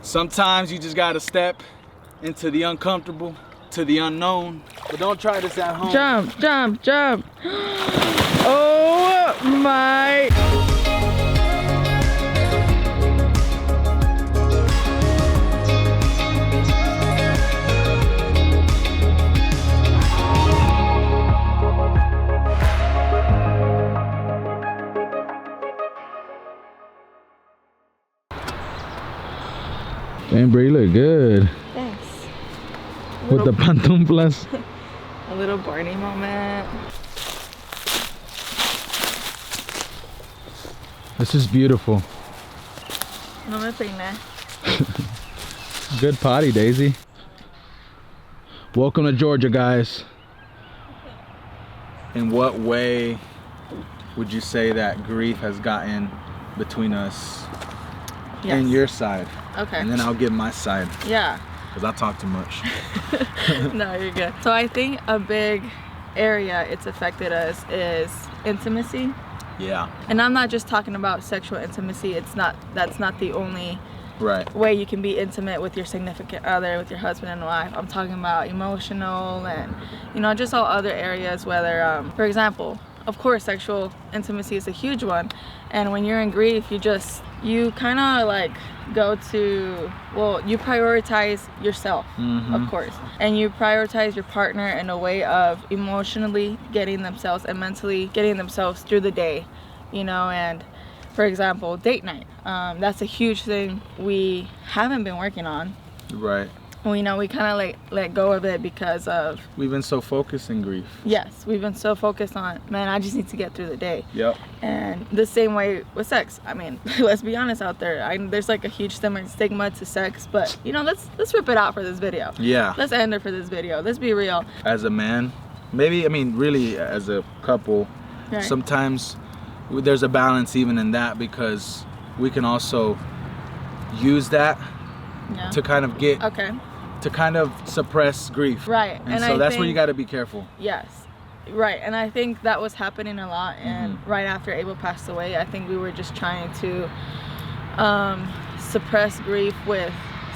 Sometimes you just gotta step into the uncomfortable, to the unknown. But don't try this at home. Jump, jump, jump. Oh my. Damn, bro, you look good. Thanks. With the pantuflas. A little Barney moment. This is beautiful. No me peiné. Good potty, Daisy. Welcome to Georgia, guys. In what way would you say that grief has gotten between us and your side? Okay. And then I'll give my side. Yeah. Because I talk too much. No, you're good. So I think a big area it's affected us is intimacy. Yeah. And I'm not just talking about sexual intimacy. That's not the only Right. way you can be intimate with your significant other, with your husband and wife. I'm talking about emotional and, you know, just all other areas, whether, for example, of course, sexual intimacy is a huge one. And when you're in grief, you kind of like go to, well, you prioritize yourself, of course. And you prioritize your partner in a way of emotionally getting themselves and mentally getting themselves through the day, you know. And for example, date night. That's a huge thing we haven't been working on. Right. We know we kind of let go of it because of... We've been so focused in grief. Yes, we've been so focused on, man, I just need to get through the day. Yep. And the same way with sex. I mean, let's be honest out there. There's like a huge stigma to sex, but you know, let's rip it out for this video. Yeah. Let's end it for this video. Let's be real. As a man, maybe, I mean, really as a couple, Right. sometimes there's a balance even in that, because we can also use that Yeah. to kind of get... Okay. to kind of suppress grief. Right. And so that's where you got to be careful. Yes. Right. And I think that was happening a lot. And right after Abel passed away, I think we were just trying to suppress grief with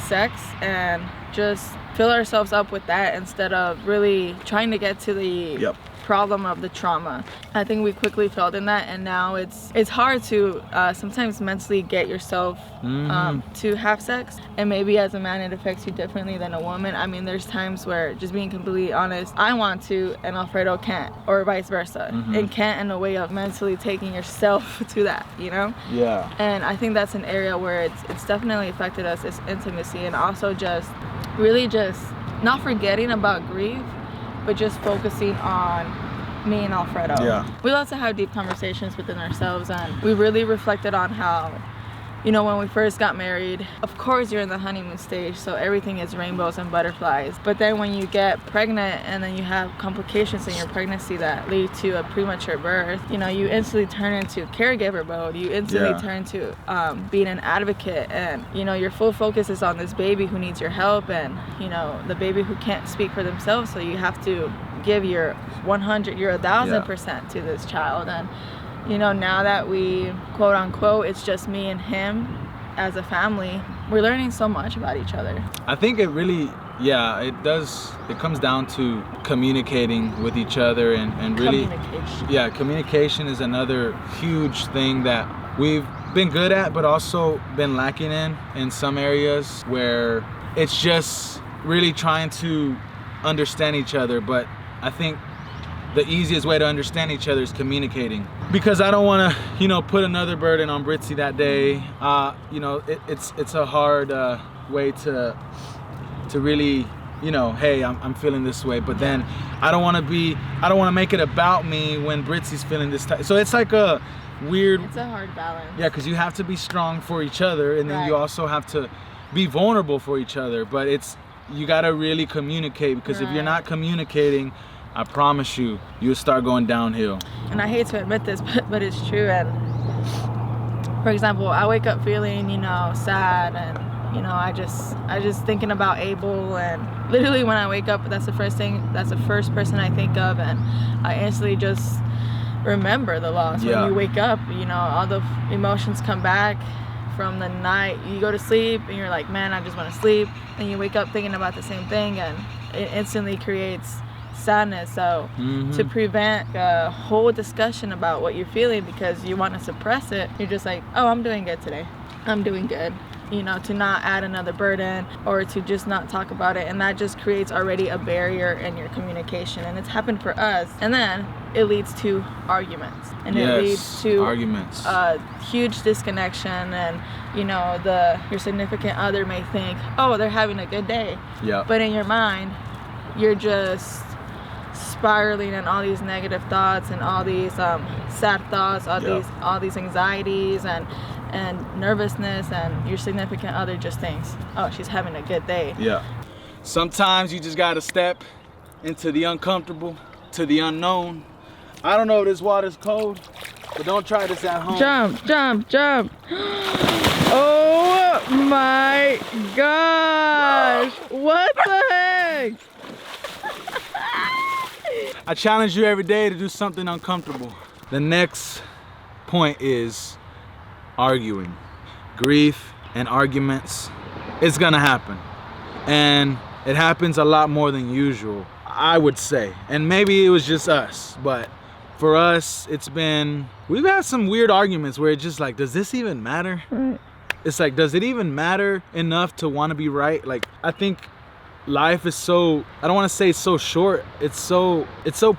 sex and just fill ourselves up with that instead of really trying to get to the problem of the trauma. I think we quickly failed in that, and now it's hard to sometimes mentally get yourself to have sex. And maybe as a man it affects you differently than a woman. I mean, there's times where, just being completely honest, I want to and Alfredo can't, or vice versa. And can't in a way of mentally taking yourself to that, you know? Yeah. And I think that's an area where it's definitely affected us, is intimacy, and also just really just not forgetting about grief, but just focusing on me and Alfredo. Yeah. We love to have deep conversations within ourselves, and we really reflected on how, you know, when we first got married, of course you're in the honeymoon stage, so everything is rainbows and butterflies. But then when you get pregnant and then you have complications in your pregnancy that lead to a premature birth, you know, you instantly turn into caregiver mode. You instantly turn to being an advocate, and, you know, your full focus is on this baby who needs your help, and, you know, the baby who can't speak for themselves, so you have to give your 100, your 1,000% to this child. And you know, now that we, quote unquote, it's just me and him as a family, we're learning so much about each other. I think it really, it comes down to communicating with each other and really, communication is another huge thing that we've been good at, but also been lacking in some areas, where it's just really trying to understand each other. But I think the easiest way to understand each other is communicating, because I don't want to, you know, put another burden on Britzy that day. You know, it's a hard way to really, you know, hey, I'm feeling this way, but then I don't want to make it about me when Britzy's feeling this type. So it's like a weird, it's a hard balance. Yeah, because you have to be strong for each other, and then you also have to be vulnerable for each other. But you got to really communicate, because if you're not communicating, I promise you, you'll start going downhill. And I hate to admit this, but it's true. And for example, I wake up feeling, you know, sad, and, you know, I just thinking about Abel, and literally when I wake up, that's the first person I think of, and I instantly just remember the loss. When you wake up, you know, all the emotions come back, from the night you go to sleep and you're like, man, I just want to sleep, and you wake up thinking about the same thing, and it instantly creates sadness. So to prevent a whole discussion about what you're feeling because you want to suppress it, you're just like, oh, I'm doing good today, I'm doing good, you know, to not add another burden or to just not talk about it. And that just creates already a barrier in your communication, and it's happened for us. And then it leads to arguments, and it leads to arguments, huge disconnection. And you know, your significant other may think, oh, they're having a good day, but in your mind you're just spiraling in all these negative thoughts and all these sad thoughts, all these anxieties and nervousness, and your significant other just thinks, oh, she's having a good day. Sometimes you just gotta step into the uncomfortable, to the unknown. I don't know if this water's cold, but don't try this at home. Jump, jump, jump. Oh my gosh, what the heck? I challenge you every day to do something uncomfortable. The next point is arguing. Grief and arguments, it's gonna happen. And it happens a lot more than usual, I would say. And maybe it was just us, but for us, we've had some weird arguments where it's just like, does this even matter? It's like, does it even matter enough to want to be right? Like, I think life is so, I don't want to say it's so short, it's so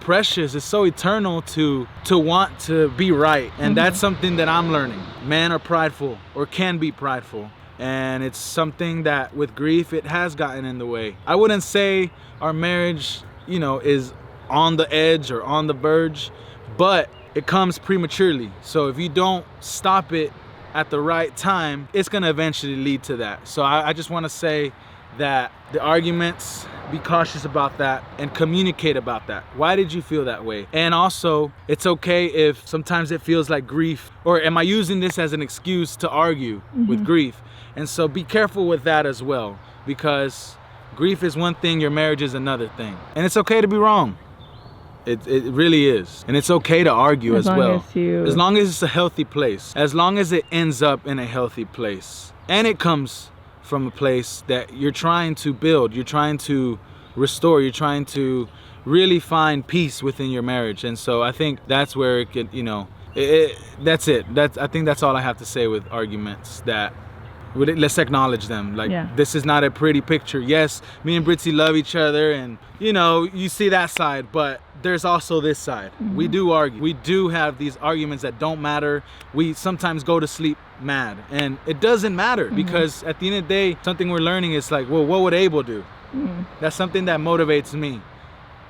precious, it's so eternal to want to be right. And that's something that I'm learning. Men are prideful, or can be prideful, and it's something that with grief it has gotten in the way. I wouldn't say our marriage, you know, is on the edge or on the verge, but it comes prematurely. So if you don't stop it at the right time, it's gonna eventually lead to that. So I just want to say that the arguments, be cautious about that and communicate about that. Why did you feel that way? And also, it's okay if sometimes it feels like grief, or am I using this as an excuse to argue with grief? And so be careful with that as well, because grief is one thing, your marriage is another thing. And it's okay to be wrong. It really is. And it's okay to argue as well. As long as it's a healthy place. As long as it ends up in a healthy place. And it comes from a place that you're trying to build, you're trying to restore, you're trying to really find peace within your marriage. And so I think that's where it can, you know, that's it. I think that's all I have to say with arguments. That let's acknowledge them. Like, this is not a pretty picture. Yes, me and Britzy love each other, and you know, you see that side, but there's also this side. We do argue. We do have these arguments that don't matter. We sometimes go to sleep mad, and it doesn't matter, because at the end of the day, something we're learning is like, well, what would Abel do? That's something that motivates me.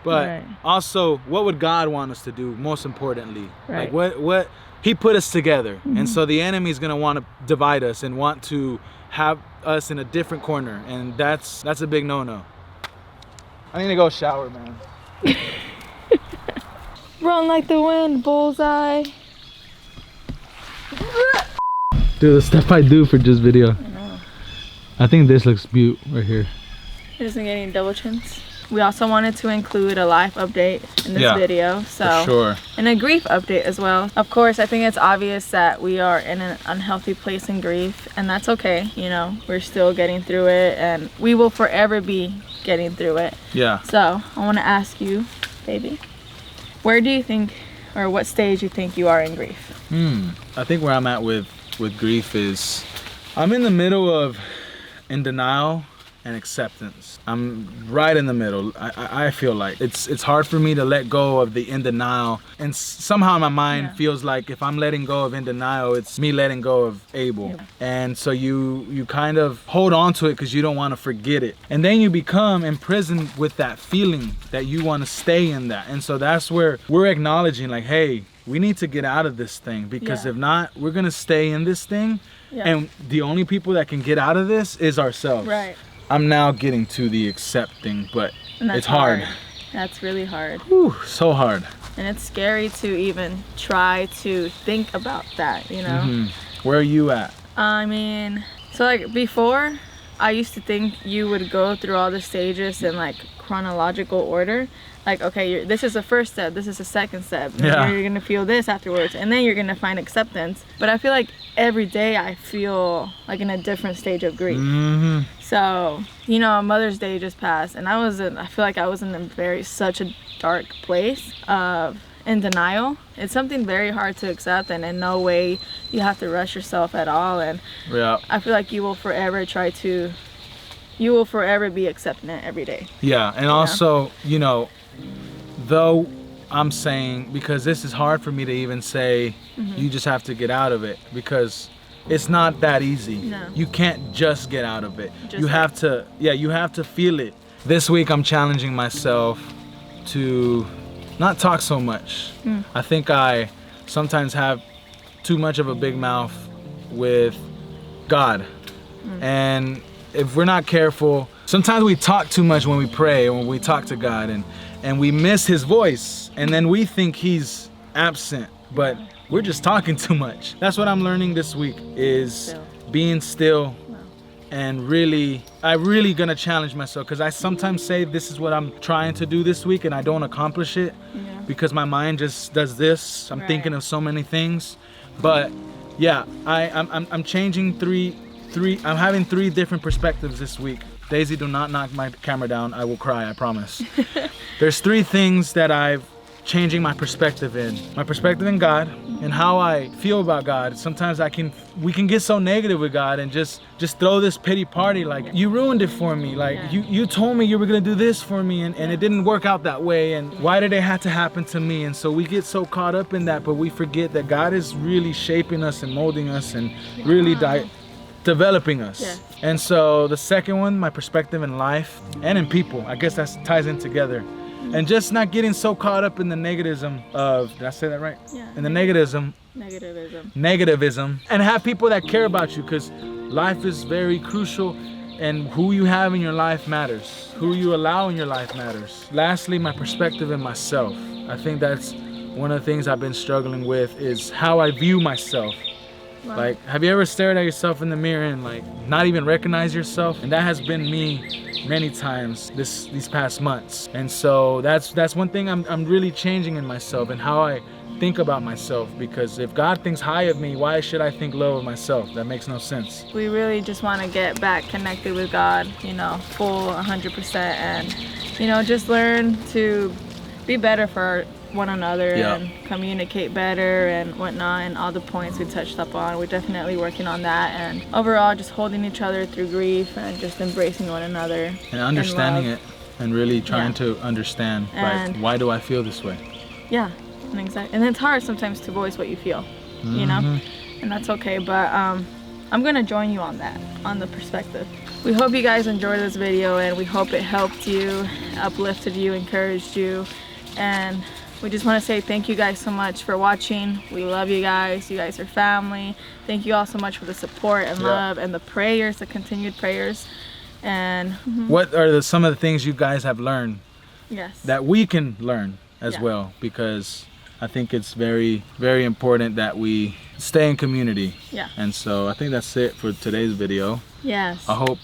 But also, what would God want us to do, most importantly? Like, what He put us together. And so the enemy is gonna want to divide us and want to have us in a different corner, and that's a big no-no. I need to go shower, man. Run like the wind, bullseye. Dude, the stuff I do for just video. I know. I think this looks beaut right here. It isn't getting double chins. We also wanted to include a life update in this video, so and a grief update as well. Of course, I think it's obvious that we are in an unhealthy place in grief, and that's okay. You know, we're still getting through it, and we will forever be getting through it. So I want to ask you, baby, where do you think, or what stage you think you are in grief? I think where I'm at with grief is, I'm in the middle of in denial and acceptance. I'm right in the middle. I feel like it's hard for me to let go of the in denial, and somehow my mind feels like if I'm letting go of in denial, it's me letting go of Abel. And so you kind of hold on to it because you don't want to forget it, and then you become imprisoned with that feeling that you want to stay in that. And so that's where we're acknowledging, like, hey, we need to get out of this thing, because if not, we're gonna stay in this thing, and the only people that can get out of this is ourselves. I'm now getting to the accepting, but it's hard. That's really hard. Whew, so hard. And it's scary to even try to think about that, you know? Where are you at? I mean, so like before, I used to think you would go through all the stages in like chronological order. Like, okay, this is the first step, this is the second step, and Yeah. you're gonna feel this afterwards, and then you're gonna find acceptance. But I feel like every day I feel like in a different stage of grief. Mm-hmm. So, you know, Mother's Day just passed, and I feel like I was in such a dark place of in denial. It's something very hard to accept, and in no way you have to rush yourself at all. And Yeah. I feel like you will forever be accepting it every day. Yeah, and also, you know, though I'm saying, because this is hard for me to even say, you just have to get out of it, because it's not that easy. No. You can't just get out of it. Just You like- have to, you have to feel it. This week I'm challenging myself to not talk so much. I think I sometimes have too much of a big mouth with God. And if we're not careful, sometimes we talk too much when we pray or when we talk to God, and we miss his voice, and then we think he's absent, but we're just talking too much. That's what I'm learning this week, is Still. being still. And I really gonna challenge myself, because I sometimes say this is what I'm trying to do this week and I don't accomplish it because my mind just does this. I'm thinking of so many things. But yeah, I'm changing I'm having 3 different perspectives this week. Daisy, do not knock my camera down. I will cry, I promise. There's 3 things that I've changing my perspective in. My perspective in God and how I feel about God. Sometimes we can get so negative with God and just throw this pity party, like, you ruined it for me. Like, you told me you were gonna do this for me, and it didn't work out that way, and why did it have to happen to me? And so we get so caught up in that, but we forget that God is really shaping us and molding us and really developing us. Yeah. And so the second one, my perspective in life and in people, I guess that ties in together. And just not getting so caught up in the negativism of, did I say that right? Yeah. In the negativism, and have people that care about you, because life is very crucial, and who you have in your life matters. Who you allow in your life matters. Lastly, my perspective in myself. I think that's one of the things I've been struggling with, is how I view myself. Wow. Like, have you ever stared at yourself in the mirror and like not even recognize yourself? And that has been me many times these past months. And so that's one thing I'm really changing in myself and how I think about myself, because if God thinks high of me, why should I think low of myself? That makes no sense. We really just want to get back connected with God, you know, full 100%, and, you know, just learn to be better for one another and communicate better and whatnot, and all the points we touched up on. We're definitely working on that, and overall just holding each other through grief and just embracing one another And understanding love. it, and really trying to understand, like, And- why do I feel this way? Yeah, and exactly. And it's hard sometimes to voice what you feel, you know, and that's okay. But I'm gonna join you on that, on the perspective. We hope you guys enjoyed this video, and we hope it helped you, uplifted you, encouraged you, and we just want to say thank you guys so much for watching. We love you guys. You guys are family. Thank you all so much for the support and love and the prayers, the continued prayers. And What are some of the things you guys have learned yes, that we can learn as well? Because I think it's very, very important that we stay in community. Yeah. And so I think that's it for today's video. Yes. I hope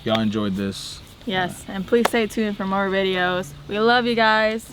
y'all enjoyed this. Yes. And please stay tuned for more videos. We love you guys.